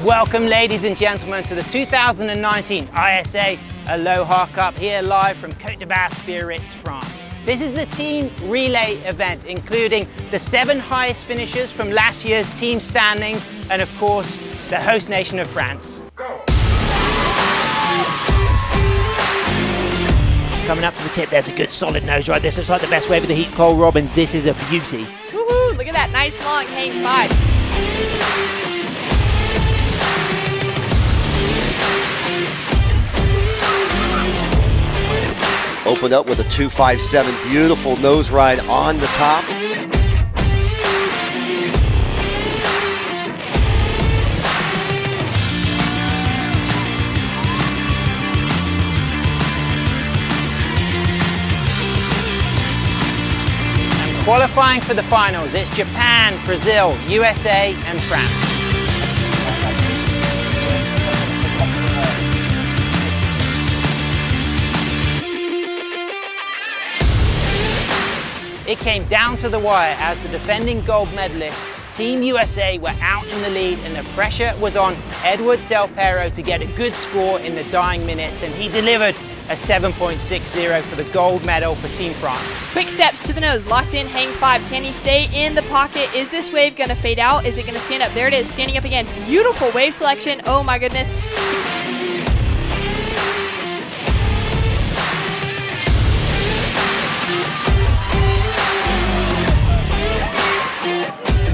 Welcome, ladies and gentlemen, to the 2019 ISA Aloha Cup here live from Côte Basque, Biarritz, France. This is the team relay event, including the 7 highest finishers from last year's team standings and, of course, the host nation of France. Coming up to the tip, there's a good solid nose ride. This looks like the best wave of the heat. Cole Robbins, this is a beauty. Woohoo! Look at that nice long hang 5. Opened up with a 2.57, beautiful nose ride on the top. And qualifying for the finals, it's Japan, Brazil, USA and France. It came down to the wire as the defending gold medalists, Team USA, were out in the lead and the pressure was on Antoine Delpero to get a good score in the dying minutes, and he delivered a 7.60 for the gold medal for Team France. Quick steps to the nose, locked in, hang 5. Can he stay in the pocket? Is this wave gonna fade out? Is it gonna stand up? There it is, standing up again. Beautiful wave selection, oh my goodness.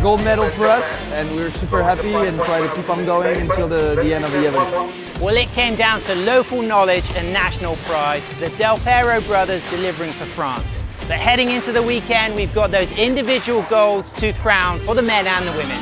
Gold medal for us, and we're super happy and try to keep on going until the end of the event. Well, it came down to local knowledge and national pride, the Delpero brothers delivering for France. But heading into the weekend, we've got those individual golds to crown for the men and the women.